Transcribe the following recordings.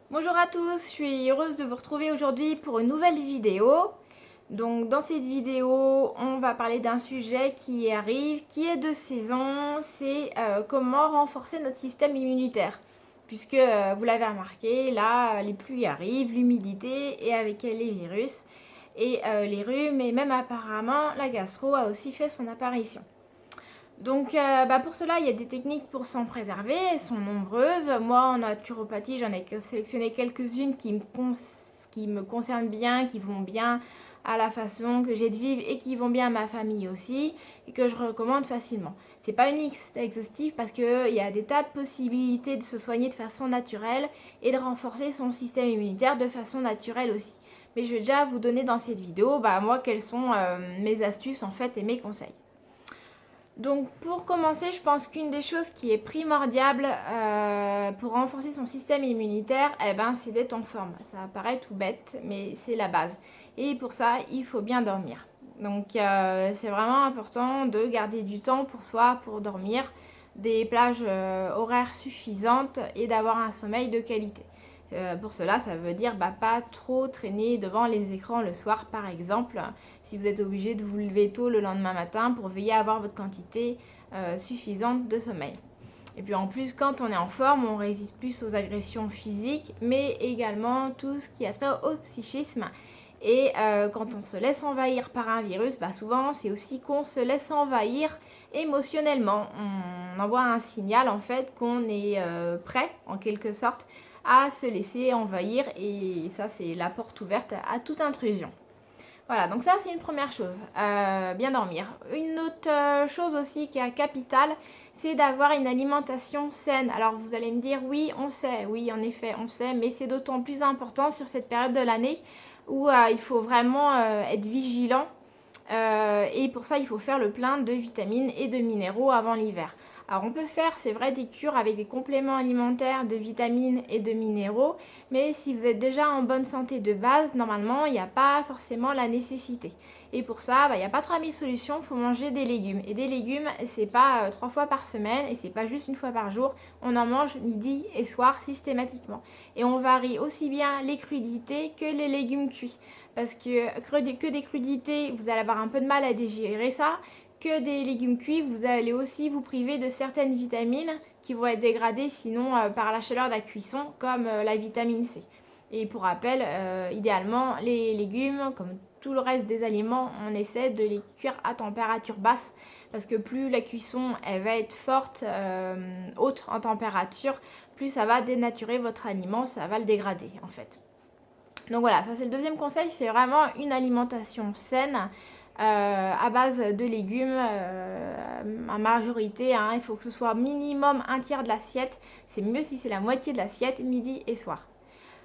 Bonjour à tous, je suis heureuse de vous retrouver aujourd'hui pour une nouvelle vidéo. Donc dans cette vidéo, on va parler d'un sujet qui arrive, qui est de saison, c'est comment renforcer notre système immunitaire. Puisque vous l'avez remarqué, là les pluies arrivent, l'humidité et avec elle les virus et les rhumes et même apparemment la gastro a aussi fait son apparition. Donc pour cela, il y a des techniques pour s'en préserver, elles sont nombreuses. Moi, en naturopathie, j'en ai sélectionné quelques-unes qui me concernent bien, qui vont bien à la façon que j'ai de vivre et qui vont bien à ma famille aussi, et que je recommande facilement. C'est pas une liste exhaustive parce qu'il y a des tas de possibilités de se soigner de façon naturelle et de renforcer son système immunitaire de façon naturelle aussi. Mais je vais déjà vous donner dans cette vidéo, moi, quelles sont mes astuces en fait et mes conseils. Donc pour commencer, je pense qu'une des choses qui est primordiale pour renforcer son système immunitaire, c'est d'être en forme. Ça paraît tout bête, mais c'est la base. Et pour ça, il faut bien dormir. Donc c'est vraiment important de garder du temps pour soi, pour dormir, des plages horaires suffisantes et d'avoir un sommeil de qualité. Pour cela, ça veut dire pas trop traîner devant les écrans le soir, par exemple, si vous êtes obligé de vous lever tôt le lendemain matin pour veiller à avoir votre quantité suffisante de sommeil. Et puis en plus, quand on est en forme, on résiste plus aux agressions physiques, mais également tout ce qui a trait au psychisme. Et quand on se laisse envahir par un virus, souvent c'est aussi qu'on se laisse envahir émotionnellement. On envoie un signal en fait qu'on est prêt en quelque sorte à se laisser envahir et ça c'est la porte ouverte à toute intrusion. Voilà, donc ça c'est une première chose, bien dormir. Une autre chose aussi qui est capitale, c'est d'avoir une alimentation saine. Alors vous allez me dire, oui on sait, oui en effet on sait, mais c'est d'autant plus important sur cette période de l'année où il faut vraiment être vigilant et pour ça il faut faire le plein de vitamines et de minéraux avant l'hiver. Alors on peut faire, c'est vrai, des cures avec des compléments alimentaires de vitamines et de minéraux, mais si vous êtes déjà en bonne santé de base, normalement il n'y a pas forcément la nécessité. Et pour ça, il n'y a pas 3000 solutions, il faut manger des légumes. Et des légumes, c'est pas 3 fois par semaine et c'est pas juste une fois par jour, on en mange midi et soir systématiquement. Et on varie aussi bien les crudités que les légumes cuits. Parce que des crudités, vous allez avoir un peu de mal à digérer ça. Que des légumes cuits, vous allez aussi vous priver de certaines vitamines qui vont être dégradées sinon par la chaleur de la cuisson, comme la vitamine C. Et pour rappel, idéalement, les légumes, comme tout le reste des aliments, on essaie de les cuire à température basse parce que plus la cuisson elle va être forte, haute en température, plus ça va dénaturer votre aliment, ça va le dégrader en fait. Donc voilà, ça c'est le deuxième conseil, c'est vraiment une alimentation saine à base de légumes en majorité. Il faut que ce soit minimum un tiers de l'assiette. C'est mieux si c'est la moitié de l'assiette, midi et soir.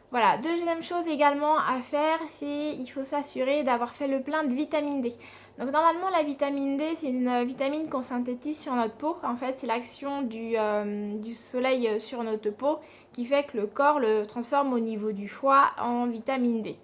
Voilà, deuxième chose également à faire, c'est il faut s'assurer d'avoir fait le plein de vitamine D. Donc normalement la vitamine D c'est une vitamine qu'on synthétise sur notre peau. En fait c'est l'action du soleil sur notre peau qui fait que le corps le transforme au niveau du foie en vitamine D.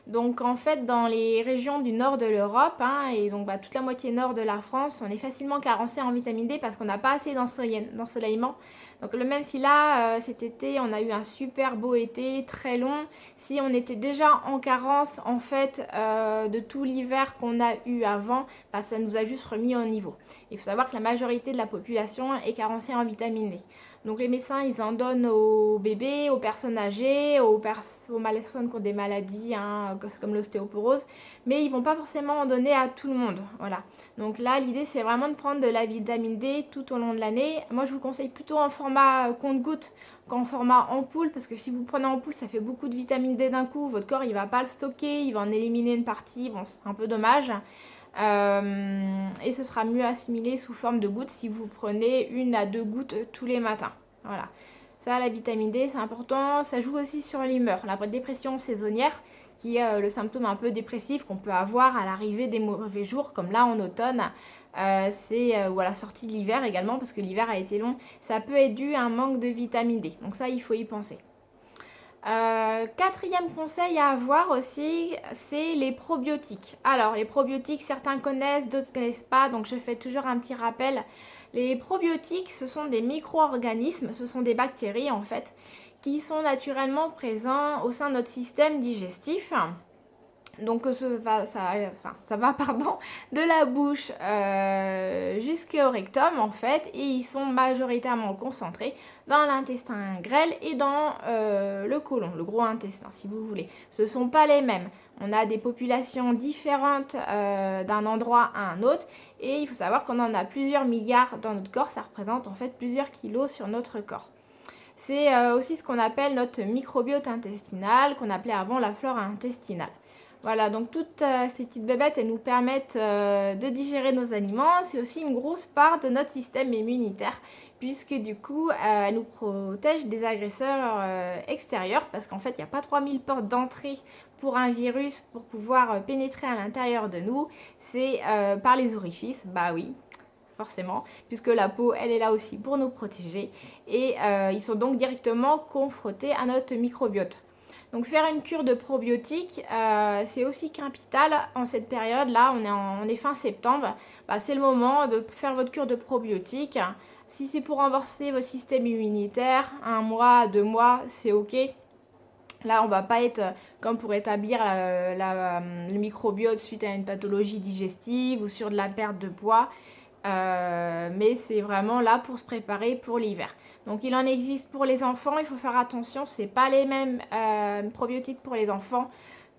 Donc en fait dans les régions du nord de l'Europe et donc toute la moitié nord de la France, on est facilement carencé en vitamine D parce qu'on n'a pas assez d'ensoleillement. Donc même si là cet été on a eu un super beau été très long, si on était déjà en carence en fait de tout l'hiver qu'on a eu avant, ça nous a juste remis au niveau. Il faut savoir que la majorité de la population est carencée en vitamine D. Donc les médecins, ils en donnent aux bébés, aux personnes âgées, aux personnes qui ont des maladies comme l'ostéoporose, mais ils vont pas forcément en donner à tout le monde. Voilà. Donc là, l'idée, c'est vraiment de prendre de la vitamine D tout au long de l'année. Moi, je vous conseille plutôt en format compte-gouttes qu'en format ampoule, parce que si vous prenez ampoule, ça fait beaucoup de vitamine D d'un coup. Votre corps, il va pas le stocker, il va en éliminer une partie. Bon, c'est un peu dommage. Et ce sera mieux assimilé sous forme de gouttes si vous prenez 1 à 2 gouttes tous les matins. Voilà. Ça, la vitamine D, c'est important. Ça joue aussi sur l'humeur. La dépression saisonnière, qui est le symptôme un peu dépressif qu'on peut avoir à l'arrivée des mauvais jours, comme là en automne. Ou à la sortie de l'hiver également, parce que l'hiver a été long. Ça peut être dû à un manque de vitamine D. Donc ça, il faut y penser. Quatrième conseil à avoir aussi, c'est les probiotiques. Alors, les probiotiques, certains connaissent, d'autres ne connaissent pas, donc je fais toujours un petit rappel. Les probiotiques, ce sont des micro-organismes, ce sont des bactéries en fait, qui sont naturellement présents au sein de notre système digestif. Donc ça va pardon, de la bouche jusqu'au rectum en fait, et ils sont majoritairement concentrés dans l'intestin grêle et dans le côlon, le gros intestin si vous voulez. Ce ne sont pas les mêmes. On a des populations différentes d'un endroit à un autre, et il faut savoir qu'on en a plusieurs milliards dans notre corps, ça représente en fait plusieurs kilos sur notre corps. C'est aussi ce qu'on appelle notre microbiote intestinal, qu'on appelait avant la flore intestinale. Voilà, donc toutes ces petites bébêtes, elles nous permettent de digérer nos aliments. C'est aussi une grosse part de notre système immunitaire, puisque du coup, elles nous protègent des agresseurs extérieurs, parce qu'en fait, il n'y a pas 3000 portes d'entrée pour un virus pour pouvoir pénétrer à l'intérieur de nous. C'est par les orifices, bah oui, forcément, puisque la peau, elle est là aussi pour nous protéger. Et ils sont donc directement confrontés à notre microbiote. Donc faire une cure de probiotiques, c'est aussi capital en cette période-là, on est fin septembre, c'est le moment de faire votre cure de probiotiques. Si c'est pour renforcer votre système immunitaire, 1 mois, 2 mois, c'est ok. Là, on va pas être comme pour établir le microbiote suite à une pathologie digestive ou sur de la perte de poids. Mais c'est vraiment là pour se préparer pour l'hiver. Donc il en existe pour les enfants, il faut faire attention, c'est pas les mêmes probiotiques pour les enfants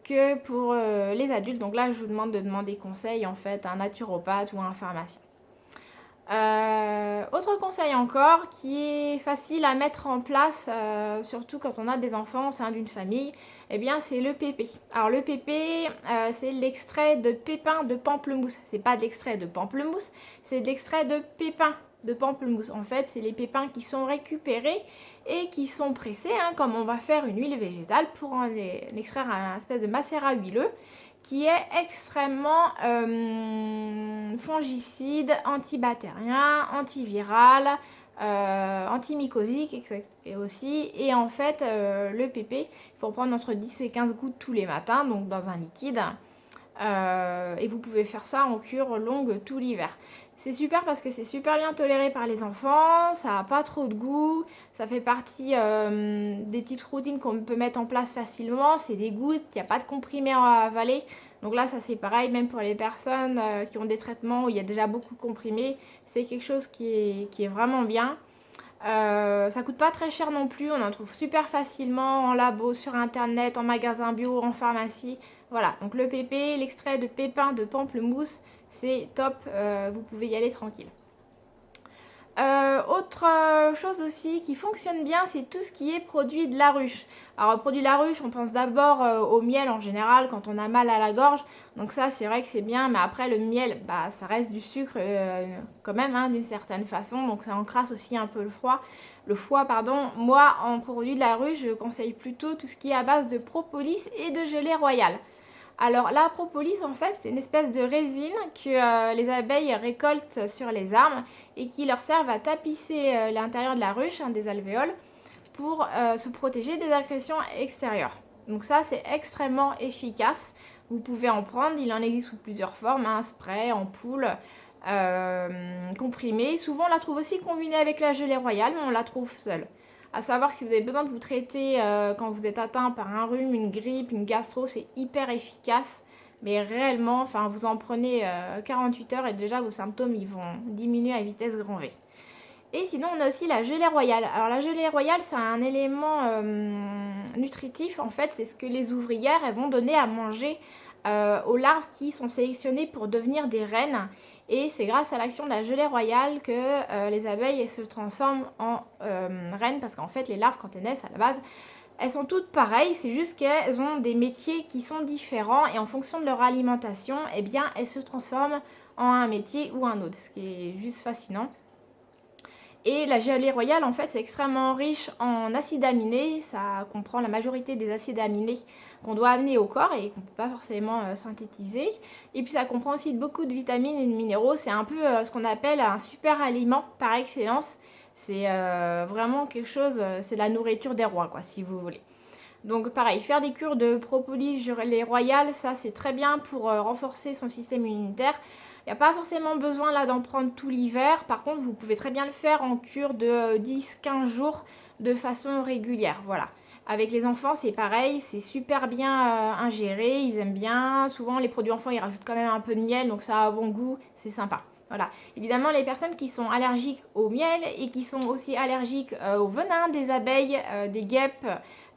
que pour les adultes. Donc là je vous demande de demander conseil en fait à un naturopathe ou à un pharmacien. Autre conseil encore qui est facile à mettre en place, surtout quand on a des enfants au sein d'une famille, eh bien c'est le pépé. Alors le pépé, c'est l'extrait de pépins de pamplemousse. C'est pas de l'extrait de pamplemousse, c'est de l'extrait de pépins de pamplemousse. En fait, c'est les pépins qui sont récupérés et qui sont pressés, comme on va faire une huile végétale pour en extraire un espèce de macérat huileux qui est extrêmement fongicide, antibactérien, antiviral, antimycosique et aussi. Et en fait, le pépé, il faut prendre entre 10 et 15 gouttes tous les matins, donc dans un liquide. Et vous pouvez faire ça en cure longue tout l'hiver. C'est super parce que c'est super bien toléré par les enfants, ça n'a pas trop de goût, ça fait partie des petites routines qu'on peut mettre en place facilement, c'est des gouttes, il n'y a pas de comprimés à avaler. Donc là, ça c'est pareil, même pour les personnes qui ont des traitements où il y a déjà beaucoup de comprimés, c'est quelque chose qui est vraiment bien. Ça coûte pas très cher non plus, on en trouve super facilement en labo, sur internet, en magasin bio, en pharmacie. Voilà, donc le pépé, l'extrait de pépins de pamplemousse, c'est top, vous pouvez y aller tranquille. Autre chose aussi qui fonctionne bien, c'est tout ce qui est produit de la ruche. Alors produit de la ruche, on pense d'abord au miel en général quand on a mal à la gorge. Donc ça c'est vrai que c'est bien, mais après le miel, ça reste du sucre quand même d'une certaine façon. Donc ça encrasse aussi un peu le foie. Moi en produit de la ruche, je conseille plutôt tout ce qui est à base de propolis et de gelée royale. Alors la propolis en fait c'est une espèce de résine que les abeilles récoltent sur les arbres et qui leur servent à tapisser l'intérieur de la ruche, des alvéoles, pour se protéger des agressions extérieures. Donc ça c'est extrêmement efficace, vous pouvez en prendre, il en existe sous plusieurs formes, spray, ampoule, comprimé. Souvent on la trouve aussi combinée avec la gelée royale, mais on la trouve seule. À savoir que si vous avez besoin de vous traiter quand vous êtes atteint par un rhume, une grippe, une gastro, c'est hyper efficace. Mais réellement, vous en prenez 48 heures et déjà vos symptômes ils vont diminuer à vitesse grand V. Et sinon, on a aussi la gelée royale. Alors la gelée royale, c'est un élément nutritif. En fait, c'est ce que les ouvrières elles vont donner à manger aux larves qui sont sélectionnées pour devenir des reines. Et c'est grâce à l'action de la gelée royale que les abeilles se transforment en reines. Parce qu'en fait, les larves, quand elles naissent à la base, elles sont toutes pareilles. C'est juste qu'elles ont des métiers qui sont différents. Et en fonction de leur alimentation, eh bien, elles se transforment en un métier ou un autre. Ce qui est juste fascinant. Et la gelée royale, en fait, c'est extrêmement riche en acides aminés. Ça comprend la majorité des acides aminés qu'on doit amener au corps et qu'on ne peut pas forcément synthétiser. Et puis, ça comprend aussi beaucoup de vitamines et de minéraux. C'est un peu ce qu'on appelle un super aliment par excellence. C'est vraiment quelque chose, c'est la nourriture des rois, quoi, si vous voulez. Donc pareil, faire des cures de propolis, gelée royale, ça c'est très bien pour renforcer son système immunitaire. Il n'y a pas forcément besoin là d'en prendre tout l'hiver. Par contre, vous pouvez très bien le faire en cure de 10-15 jours de façon régulière. Voilà. Avec les enfants, c'est pareil, c'est super bien ingéré, ils aiment bien. Souvent, les produits enfants, ils rajoutent quand même un peu de miel, donc ça a bon goût, c'est sympa. Voilà. Évidemment, les personnes qui sont allergiques au miel et qui sont aussi allergiques au venin des abeilles, des guêpes,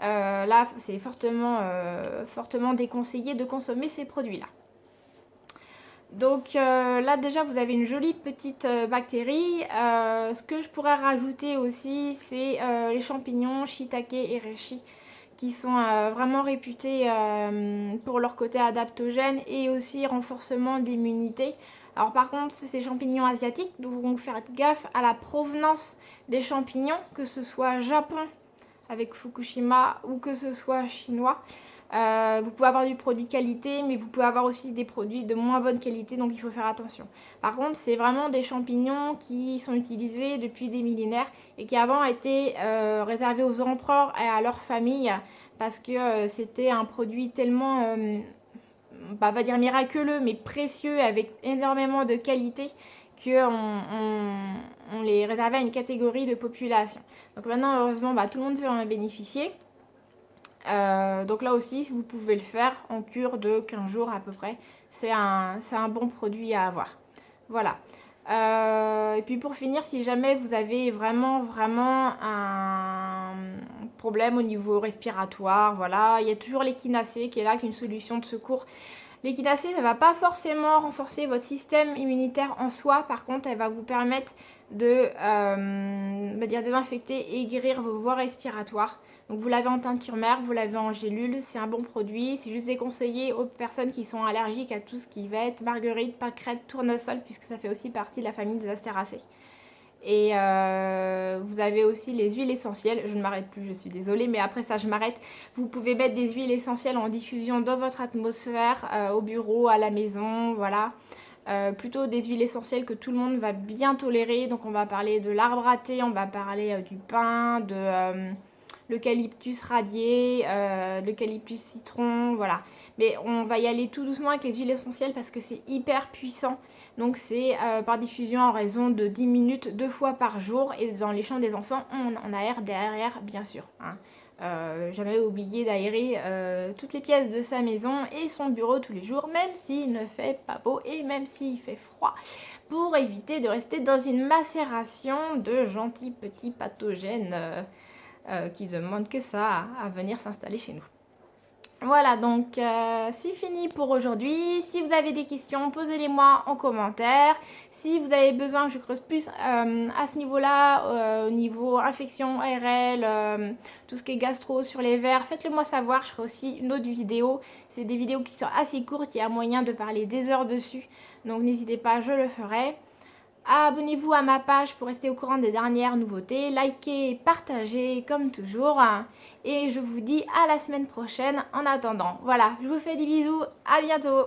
là, c'est fortement déconseillé de consommer ces produits-là. Donc là déjà vous avez une jolie petite bactérie. Ce que je pourrais rajouter aussi c'est les champignons shiitake et reishi qui sont vraiment réputés pour leur côté adaptogène et aussi renforcement d'immunité. Alors par contre c'est ces champignons asiatiques, donc faites gaffe à la provenance des champignons, que ce soit Japon avec Fukushima ou que ce soit chinois. Vous pouvez avoir du produit qualité, mais vous pouvez avoir aussi des produits de moins bonne qualité, donc il faut faire attention. Par contre, c'est vraiment des champignons qui sont utilisés depuis des millénaires et qui avant étaient réservés aux empereurs et à leur famille parce que c'était un produit tellement, on va dire miraculeux, mais précieux avec énormément de qualité qu'on les réservait à une catégorie de population. Donc maintenant, heureusement, tout le monde peut en bénéficier. Donc là aussi, vous pouvez le faire en cure de 15 jours à peu près. C'est un bon produit à avoir. Voilà. Et puis pour finir, si jamais vous avez vraiment un problème au niveau respiratoire, voilà, il y a toujours l'échinacée qui est là, qui est une solution de secours. L'échinacée, ça ne va pas forcément renforcer votre système immunitaire en soi. Par contre, elle va vous permettre de désinfecter et guérir vos voies respiratoires. Donc vous l'avez en teinture mère, vous l'avez en gélule, c'est un bon produit. C'est juste déconseillé aux personnes qui sont allergiques à tout ce qui va être marguerite, pâquerette, tournesol, puisque ça fait aussi partie de la famille des Astéracées. Et vous avez aussi les huiles essentielles. Je ne m'arrête plus, je suis désolée, mais après ça je m'arrête. Vous pouvez mettre des huiles essentielles en diffusion dans votre atmosphère, au bureau, à la maison, voilà. Plutôt des huiles essentielles que tout le monde va bien tolérer. Donc on va parler de l'arbre à thé, on va parler du pin, de l'eucalyptus radié, l'eucalyptus citron, voilà. Mais on va y aller tout doucement avec les huiles essentielles parce que c'est hyper puissant. Donc c'est par diffusion en raison de 10 minutes 2 fois par jour. Et dans les chambres des enfants, on aère derrière, bien sûr. Hein. Jamais oublier d'aérer toutes les pièces de sa maison et son bureau tous les jours, même s'il ne fait pas beau et même s'il fait froid, pour éviter de rester dans une macération de gentils petits pathogènes qui demandent que ça à venir s'installer chez nous. Voilà, donc c'est fini pour aujourd'hui. Si vous avez des questions, posez-les-moi en commentaire. Si vous avez besoin que je creuse plus à ce niveau-là, au niveau infection ARL, tout ce qui est gastro sur les vers, faites-le moi savoir. Je ferai aussi une autre vidéo. C'est des vidéos qui sont assez courtes, il y a moyen de parler des heures dessus. Donc n'hésitez pas, je le ferai. Abonnez-vous à ma page pour rester au courant des dernières nouveautés. Likez et partagez comme toujours. Et je vous dis à la semaine prochaine en attendant. Voilà, je vous fais des bisous. À bientôt.